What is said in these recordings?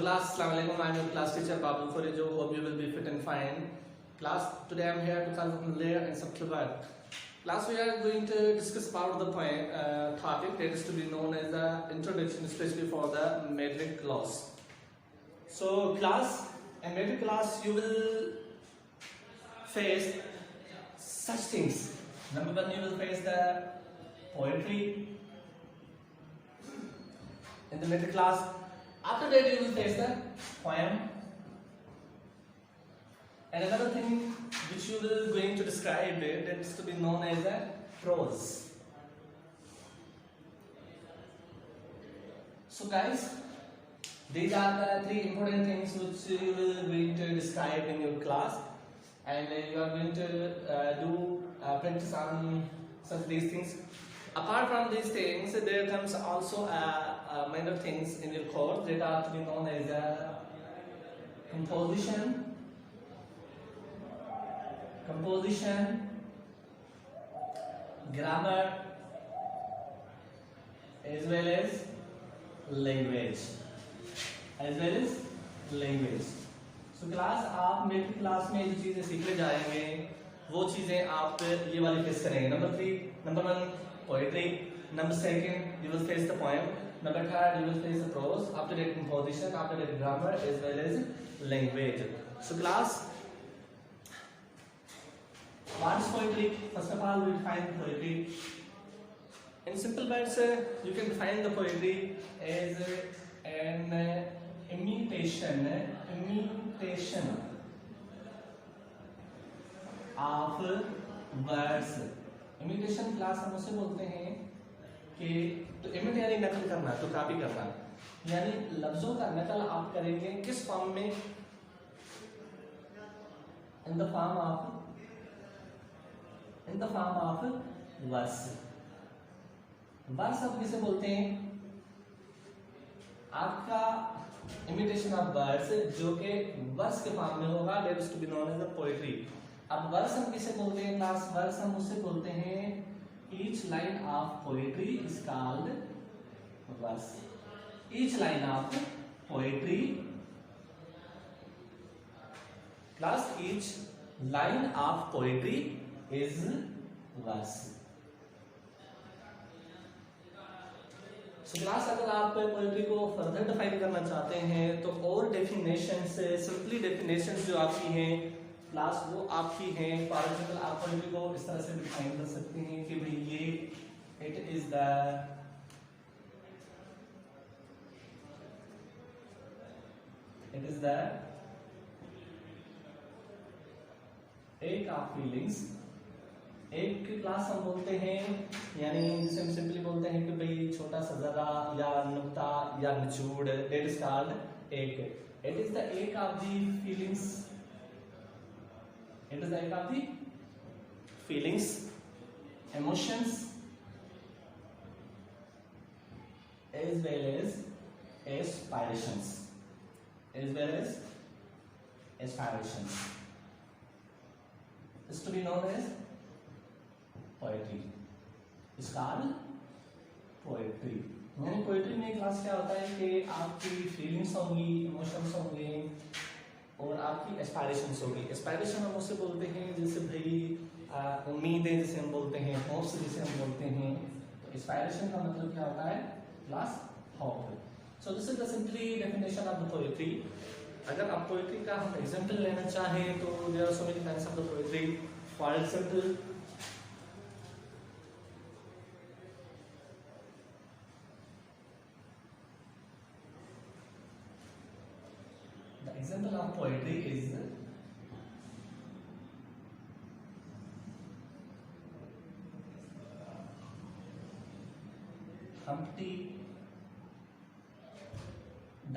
class, Assalamu alaikum. I'm your class teacher Babu Forejo. Hope you will be fit and fine. Class, today I'm here to calculate layer and subclavier. Class, we are going to discuss about the point topic that is to be known as the introduction, especially for the metric class. So, class, in metric class, you will face such things. Number one, you will face the poetry in the metric class. After that, you will face the poem. And another thing which you will going to describe it, that is to be known as a prose. So guys, these are the three important things which you will going to describe in your class, and you are going to do practice on such these things. Apart from these things, there comes also minor things in your course that are to be known as composition, grammar, as well as language. So class, आप मेरी class में जो चीजें सीखने जाएंगे वो चीजें आप ये वाली फेस करेंगे. Number 1 poetry, number 2 you will face the poem, number 3 you will face the prose, after that composition, after that grammar, as well as language. So class, what is poetry? First of all, we define poetry. In simple words, you can define the poetry as an imitation of words. Imitation class हम उसे बोलते हैं कि तो emit यानी नकल करना, तो कॉपी करना, यानी लफ्जों का नकल आप करेंगे किस फॉर्म में? In the form of verse. Verse आप किसे बोलते हैं? आपका इमिटेशन ऑफ वर्ड्स जो कि वर्स के फॉर्म में होगा, that is to be known as the poetry. अब वर्स हम किसे बोलते हैं क्लास? वर्स हम उससे बोलते हैं each line of poetry is called verse. Each line of poetry class, each line of poetry is verse. So class, अगर आप पोएट्री को फर्दर डिफाइन करना चाहते हैं तो और डेफिनेशन से सिंपली डेफिनेशन जो आपकी हैं क्लास वो आपकी हैं. फॉर एग्जाम्पल, आप पोएट्री को इस तरह से डिफाइन कर सकते हैं कि भाई ये इट इज द एक ऑफ फीलिंग्स. एक की क्लास हम बोलते हैं, यानी जिसे हम सिंपली बोलते हैं कि भाई छोटा सा जरा या नुक्ता या निचोड़, दैट इज कॉल्ड एक. इट इज द एक of the feelings. It is the act of the feelings, emotions, as well as aspirations. Is to be known as poetry. It's called poetry. यानी पोएट्री में class क्या होता है कि आपकी feelings होंगी, इमोशंस होंगे और आपकी एस्पायरेशंस होगी. एस्पायरेशन हम उसे बोलते हैं जैसे भाई उम्मीदें जिसे हम बोलते हैं, होप्स जिसे हम बोलते हैं. तो एस्पायरेशन का मतलब क्या होता है class? Hope. So this is the simply definition of the poetry. अगर आप पोएट्री का हम एग्जांपल लेना चाहें तो there are so many kinds of the poetry. For example, example of poetry is Humpty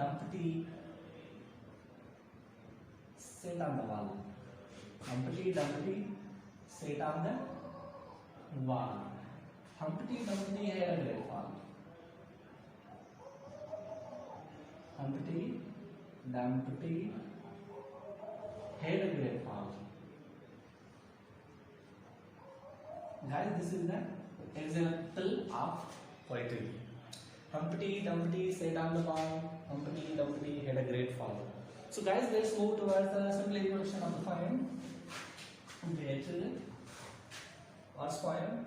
Dumpty sat on the wall. Humpty Dumpty sat on the wall. Humpty Dumpty had a great fall. Humpty Dumpty had a great fall. Guys, this is the example of poetry. Humpty Dumpty sat on the wall. Humpty Dumpty had a great father. So guys, let's move towards the simple introduction of the poem. What's poem?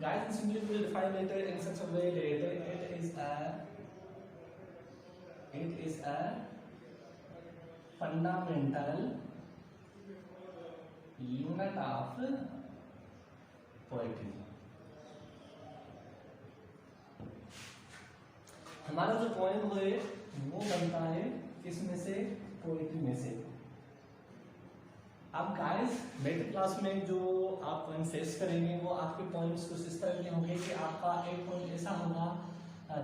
Guys, we simply will define it in such a way that it is a fundamental unit of poetry. हमारा जो poem है वो बनता है किसमें से? Poetry में से। अब गाइस मेट्रिक क्लास में जो आप पोएम फेस करेंगे वो आपके पॉइंट्स कुछ इस तरह के होंगे कि आपका एक पॉइंट ऐसा होगा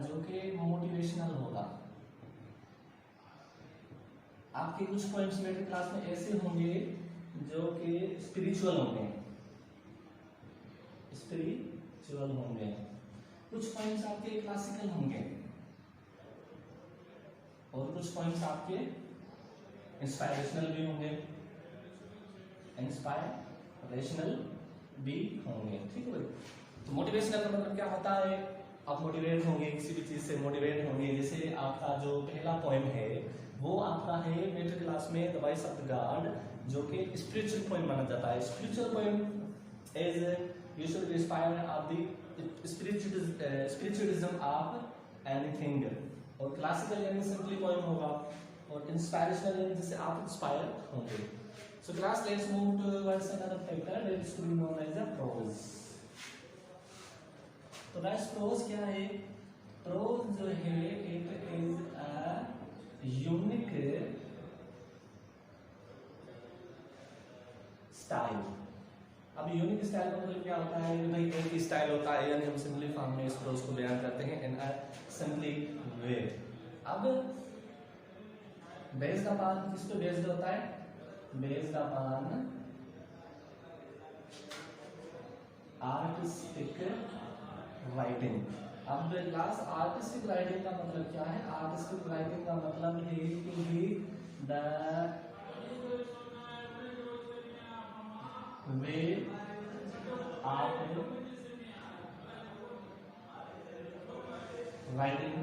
जो कि मोटिवेशनल होगा। आपके कुछ पॉइंट्स मेट्रिक क्लास में ऐसे होंगे जो कि स्पिरिचुअल होंगे, कुछ पॉइंट्स आपके क्लासिकल होंगे और कुछ पॉइंट्स आपके इंस्पायरेशनल भी होंगे, ठीक है। तो मोटिवेशनल का मतलब क्या होता है? आप मोटिवेट होंगे, किसी भी चीज से मोटिवेट होंगे। जैसे आपका जो पहला पोएम है वो आपका है मेट्रिक क्लास में the voice of the God, जो कि स्पिरिचुअल पोएम माना जाता है। Spiritual poem is usually inspired of the spiritualism of anything, और क्लासिकल यानी सिंपली पोएम होगा, और इंस्पायरेशनल यानी जिससे आप इंस्पायर होंगे। So class, let's move towards another chapter that is to be known as the prose. तो guys prose क्या है? Prose जो है it is a unique style. अब यूनिक स्टाइल का मतलब क्या होता है? भाई एक ही स्टाइल होता है, यानी हम सिंपली फॉर्म में इस प्रोज को बयान करते हैं इन अ सिंपली वे। अब बेस्ड अपॉन किस पे बेस्ड होता है? Based upon artistic writing. अब क्लास आर्टिस्टिक राइटिंग का मतलब क्या है? आर्टिस्टिक राइटिंग का मतलब है कि the way of writing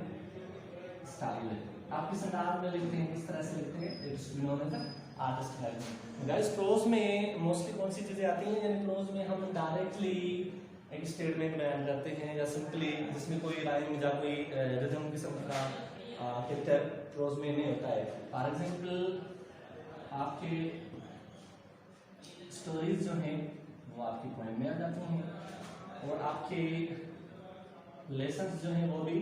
style. आप किस अंदाज में लिखते हैं, किस तरह से लिखते हैं, it's known as artist writing. Guys prose में मोस्टली कौन सी चीजें आती हैं? यानी प्रोज में हम डायरेक्टली एक स्टेटमेंट बयान करते हैं, या सिंपली जिसमें कोई राइम या कोई रिदम किस्म का कैरेक्टर प्रोज में नहीं होता है। फॉर एग्जांपल आपके स्टोरीज जो हैं वो आपकी पोएम में आ जाती हैं, और आपके लेसन्स जो हैं वो भी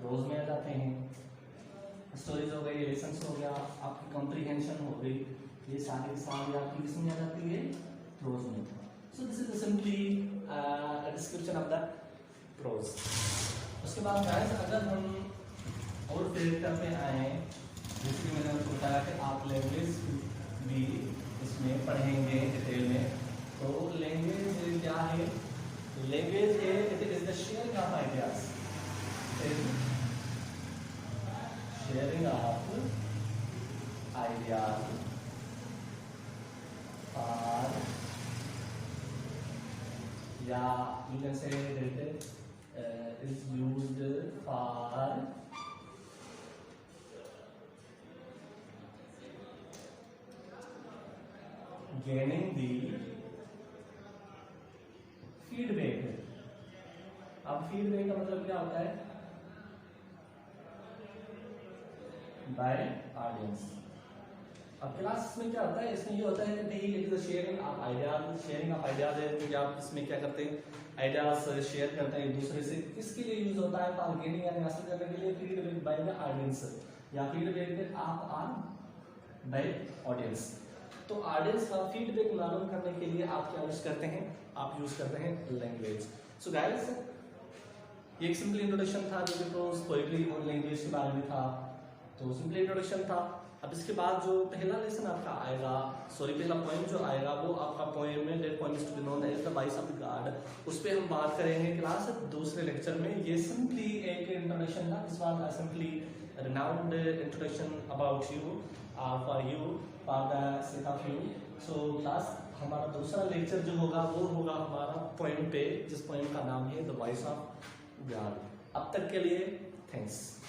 प्रोज में आ जाते हैं। स्टोरीज हो गई, लेसन्स हो गया, आपकी कॉम्प्रिहेंशन हो गई, ये सारी आपकी किसमें आ जाती है? प्रोज में। So this is simply description of the prose. उसके बाद गाइस अगर हम और फिल्टर पे आए, जैसे कि मैंने आपको बताया कि आप लैंग्वेज भी इसमें पढ़ेंगे डिटेल में। तो लैंग्वेज क्या है? लैंग्वेज है it is the sharing of ideas, sharing of ideas और या you can say that is used for gaining the feedback। अब फीडबैक का मतलब क्या होता है? Bye audience. अब क्लास में क्या होता है? इसमें ये होता है कि नहीं, it is sharing of ideas. Sharing of ideas है कि आप इसमें क्या करते हैं? आइडियाज शेयर करते हैं एक दूसरे से। किसके लिए यूज होता है? फॉर गेनिंग यानी हासिल करने के लिए फीडबैक बाय द ऑडियंस, या feedback of on by audience. तो ऑडियंस का फीडबैक मालूम करने के लिए आप क्या यूज करते हैं? आप यूज करते हैं लैंग्वेज। सो गाइस ये एक सिंपल इंट्रोडक्शन था जो कि प्रोज, पोएट्री और लैंग्वेज के बारे में था। तो सिंपल इंट्रोडक्शन था। अब इसके बाद जो पहला लेसन आपका आएगा, पहला पोएम जो आएगा वो आपका पोएम में that poem is to be known as the voice of God. उस पे हम बात करेंगे क्लास दूसरे लेक्चर में। ये सिंपली एक इंट्रोडक्शन था, this was simply renowned introduction about you for you for the sake of you। so class हमारा दूसरा लेक्चर जो होगा वो होगा हमारा पोएम पे, जिस पोएम का नाम है द वॉइस ऑफ गॉड। अब तक के लिए थैंक्स।